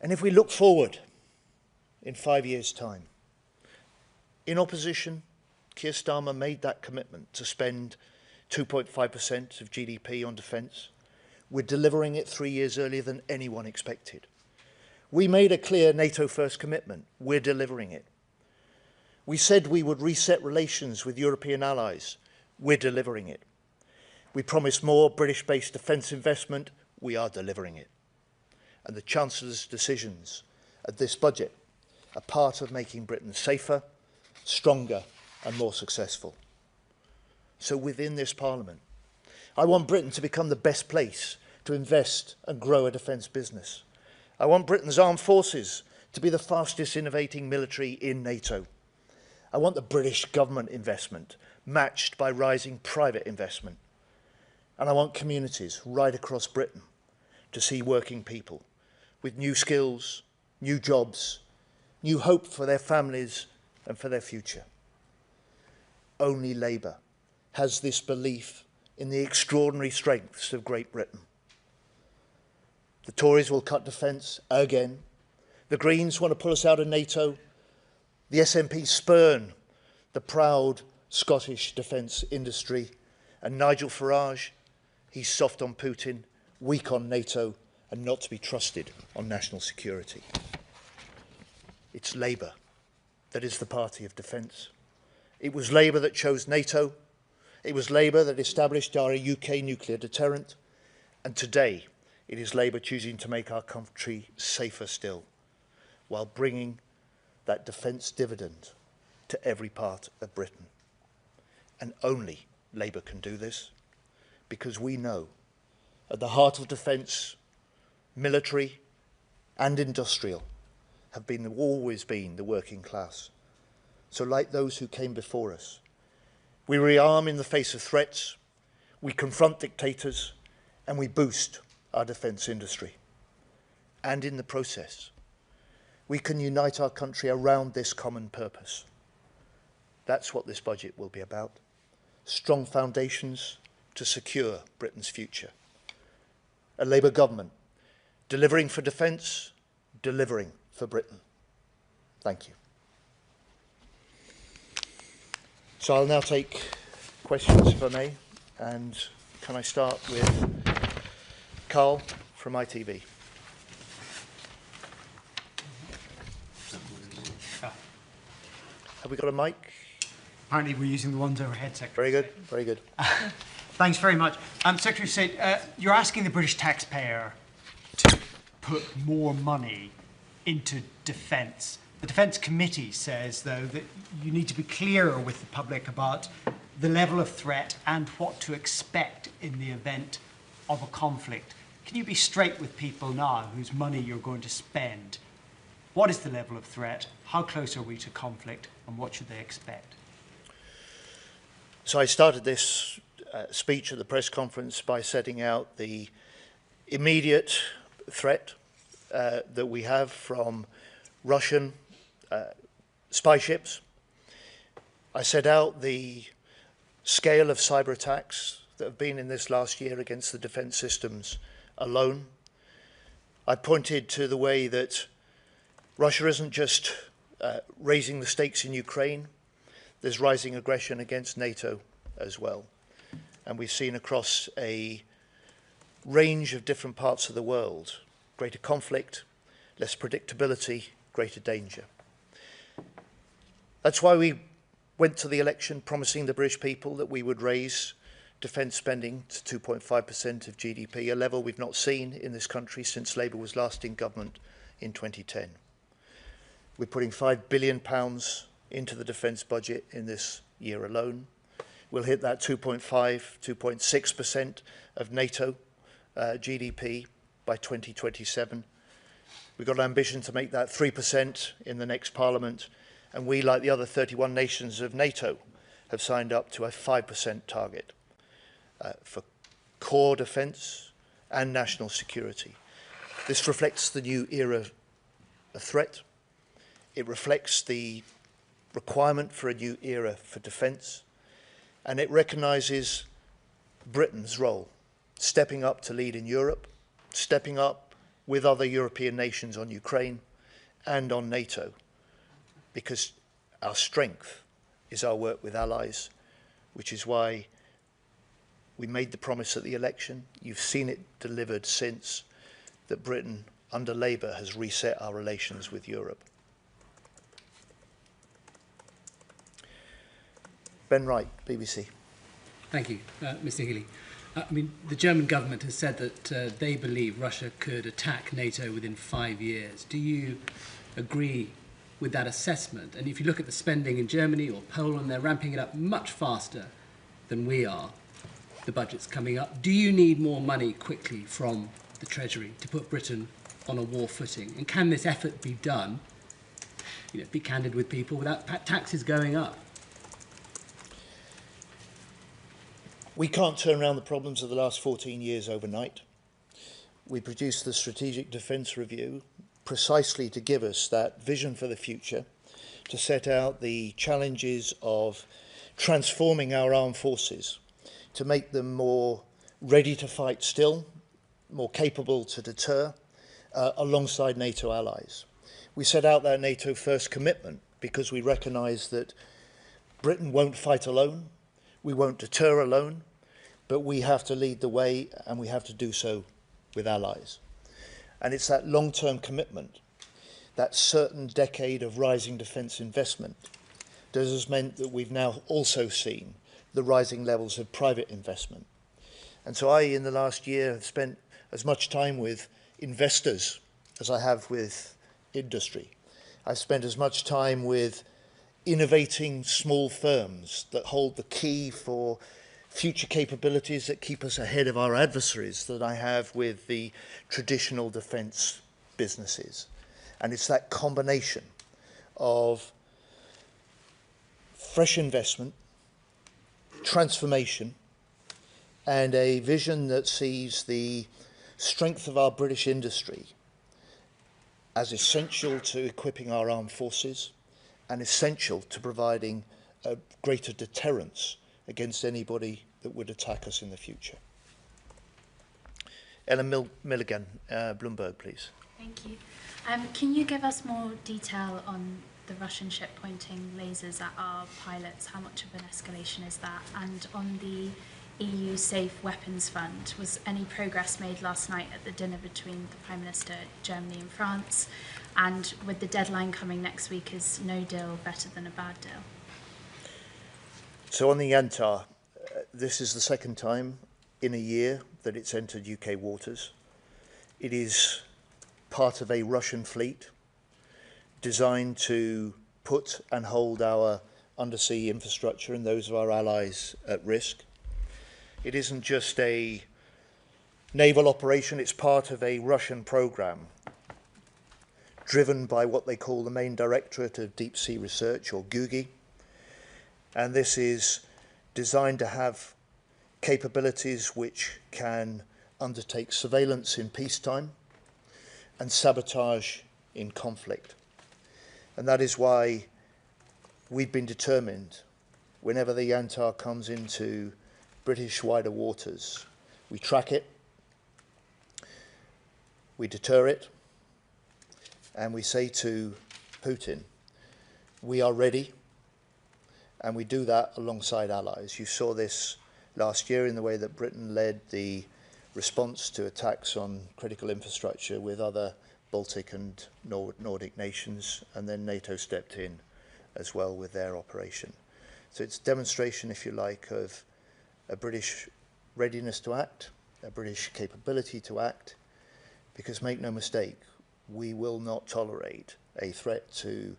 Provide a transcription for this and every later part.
And if we look forward in 5 years' time, in opposition, Keir Starmer made that commitment to spend 2.5% of GDP on defence. We're delivering it 3 years earlier than anyone expected. We made a clear NATO first commitment. We're delivering it. We said we would reset relations with European allies. We're delivering it. We promised more British-based defence investment. We are delivering it. And the Chancellor's decisions at this budget are part of making Britain safer, stronger and more successful. So within this Parliament, I want Britain to become the best place to invest and grow a defence business. I want Britain's armed forces to be the fastest innovating military in NATO. I want the British government investment matched by rising private investment. And I want communities right across Britain to see working people with new skills, new jobs, new hope for their families and for their future. Only Labour has this belief in the extraordinary strengths of Great Britain. The Tories will cut defence again. The Greens want to pull us out of NATO. The SNP spurn the proud Scottish defence industry. And Nigel Farage, he's soft on Putin, weak on NATO, and not to be trusted on national security. It's Labour that is the party of defence. It was Labour that chose NATO. It was Labour that established our UK nuclear deterrent. And today, it is Labour choosing to make our country safer still, while bringing that defence dividend to every part of Britain. And only Labour can do this, because we know at the heart of defence, military and industrial, have always been the working class. So like those who came before us, we rearm in the face of threats, we confront dictators, and we boost our defence industry. And in the process, we can unite our country around this common purpose. That's what this budget will be about. Strong foundations to secure Britain's future. A Labour government delivering for defence, delivering for Britain. Thank you. So I'll now take questions, if I may. And can I start with Carl from ITV? Have we got a mic? Apparently we're using the ones overhead, Secretary. Very good, very good. Thanks very much. Secretary of State, you're asking the British taxpayer to put more money into defence. The Defence Committee says, though, that you need to be clearer with the public about the level of threat and what to expect in the event of a conflict. Can you be straight with people now whose money you're going to spend? What is the level of threat? How close are we to conflict? And what should they expect? So I started this speech at the press conference by setting out the immediate threat that we have from Russian spy ships. I set out the scale of cyber attacks that have been in this last year against the defence systems alone. I pointed to the way that Russia isn't just raising the stakes in Ukraine, there's rising aggression against NATO as well. And we've seen across a range of different parts of the world, greater conflict, less predictability, greater danger. That's why we went to the election promising the British people that we would raise defence spending to 2.5% of GDP, a level we've not seen in this country since Labour was last in government in 2010. We're putting £5 billion into the defence budget in this year alone. We'll hit that 2.6% of NATO GDP by 2027. We've got an ambition to make that 3% in the next Parliament, and we, like the other 31 nations of NATO, have signed up to a 5% target for core defence and national security. This reflects the new era of threat. It reflects the requirement for a new era for defence, and it recognises Britain's role, stepping up to lead in Europe, stepping up with other European nations on Ukraine and on NATO, because our strength is our work with allies, which is why we made the promise at the election. You've seen it delivered since, that Britain, under Labour, has reset our relations with Europe. Ben Wright, BBC. Thank you, Mr. Healy. I mean, the German government has said that they believe Russia could attack NATO within 5 years. Do you agree with that assessment? And if you look at the spending in Germany or Poland, they're ramping it up much faster than we are. The budget's coming up. Do you need more money quickly from the Treasury to put Britain on a war footing? And can this effort be done, be candid with people, without taxes going up? We can't turn around the problems of the last 14 years overnight. We produced the Strategic Defence Review precisely to give us that vision for the future, to set out the challenges of transforming our armed forces, to make them more ready to fight still, more capable to deter, alongside NATO allies. We set out that NATO first commitment because we recognise that Britain won't fight alone, we won't deter alone, but we have to lead the way, and we have to do so with allies. And it's that long-term commitment, that certain decade of rising defence investment, that has meant that we've now also seen the rising levels of private investment. And so I, in the last year, have spent as much time with investors as I have with industry. I've spent as much time with innovating small firms that hold the key for future capabilities that keep us ahead of our adversaries that I have with the traditional defence businesses. And it's that combination of fresh investment, transformation, and a vision that sees the strength of our British industry as essential to equipping our armed forces and essential to providing a greater deterrence against anybody that would attack us in the future. Ellen Milligan, Bloomberg, please. Thank you. Can you give us more detail on the Russian ship pointing lasers at our pilots? How much of an escalation is that? And on the EU Safe Weapons Fund, was any progress made last night at the dinner between the Prime Minister, Germany and France? And with the deadline coming next week, is no deal better than a bad deal? So on the Yantar, this is the second time in a year that it's entered UK waters. It is part of a Russian fleet designed to put and hold our undersea infrastructure and those of our allies at risk. It isn't just a naval operation, it's part of a Russian program driven by what they call the Main Directorate of Deep Sea Research, or GUGI. And this is designed to have capabilities which can undertake surveillance in peacetime and sabotage in conflict. And that is why we've been determined, whenever the Yantar comes into British wider waters, we track it, we deter it, and we say to Putin, we are ready. And we do that alongside allies. You saw this last year in the way that Britain led the response to attacks on critical infrastructure with other Baltic and Nordic nations, and then NATO stepped in as well with their operation. So it's a demonstration, if you like, of a British readiness to act, a British capability to act, because make no mistake, we will not tolerate a threat to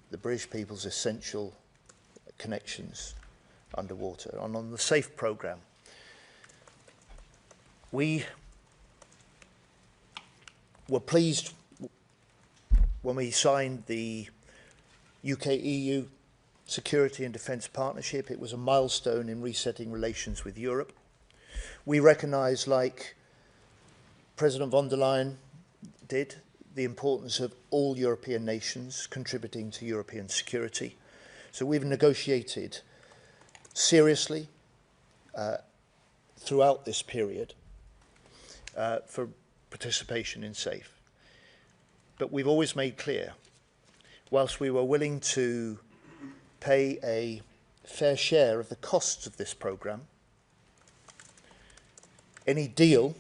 the British people's essential connections underwater. And on the SAFE programme, we were pleased when we signed the UK-EU Security and Defence Partnership. It was a milestone in resetting relations with Europe. We recognise, like President von der Leyen did, the importance of all European nations contributing to European security. So we've negotiated seriously throughout this period for participation in SAFE. But we've always made clear, whilst we were willing to pay a fair share of the costs of this programme, any deal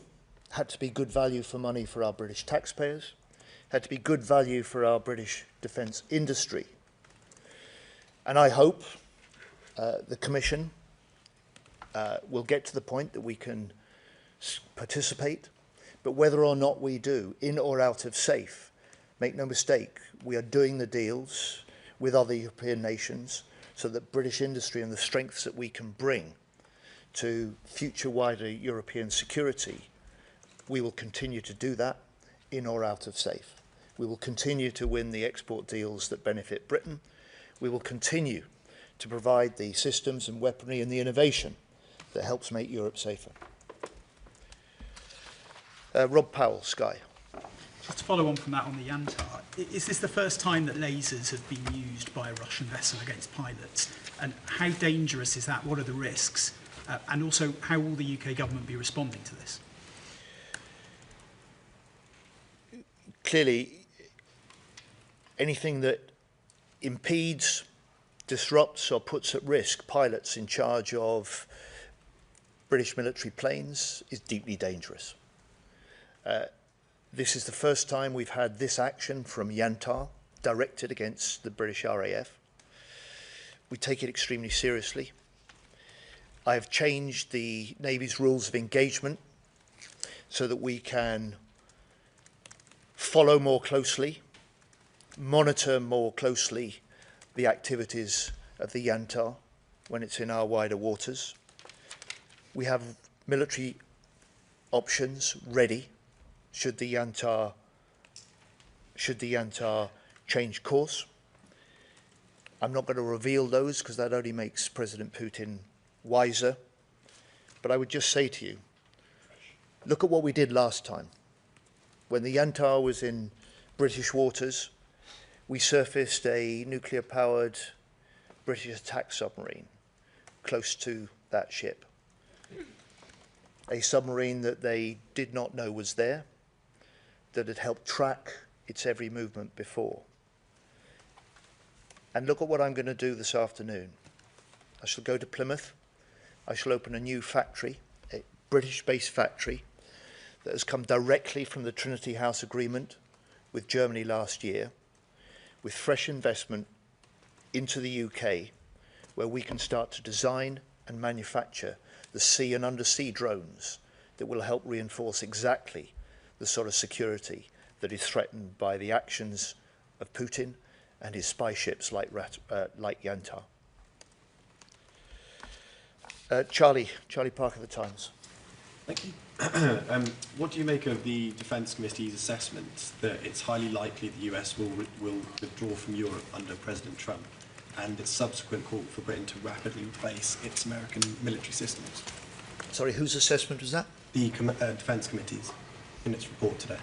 had to be good value for money for our British taxpayers, had to be good value for our British defence industry. And I hope the Commission will get to the point that we can participate, but whether or not we do, in or out of SAFE, make no mistake, we are doing the deals with other European nations so that British industry and the strengths that we can bring to future wider European security, we will continue to do that in or out of SAFE. We will continue to win the export deals that benefit Britain. We will continue to provide the systems and weaponry and the innovation that helps make Europe safer. Rob Powell, Sky. Just to follow on from that on the Yantar, is this the first time that lasers have been used by a Russian vessel against pilots? And how dangerous is that? What are the risks? And also, how will the UK government be responding to this? Clearly, anything that impedes, disrupts or puts at risk pilots in charge of British military planes is deeply dangerous. This is the first time we've had this action from Yantar directed against the British RAF. We take it extremely seriously. I have changed the Navy's rules of engagement so that we can follow more closely, monitor more closely the activities of the Yantar when it's in our wider waters. We have military options ready should the Yantar change course. I'm not going to reveal those because that only makes President Putin wiser. But I would just say to you, look at what we did last time. When the Yantar was in British waters, we surfaced a nuclear-powered British attack submarine close to that ship. A submarine that they did not know was there, that had helped track its every movement before. And look at what I'm going to do this afternoon. I shall go to Plymouth. I shall open a new factory, a British-based factory that has come directly from the Trinity House Agreement with Germany last year, with fresh investment into the UK, where we can start to design and manufacture the sea and undersea drones that will help reinforce exactly the sort of security that is threatened by the actions of Putin and his spy ships like Yantar. Charlie Parker, The Times. Thank you. What do you make of the Defence Committee's assessment that it's highly likely the US will withdraw from Europe under President Trump, and its subsequent call for Britain to rapidly replace its American military systems? Sorry, whose assessment was that? The Defence Committee's in its report today.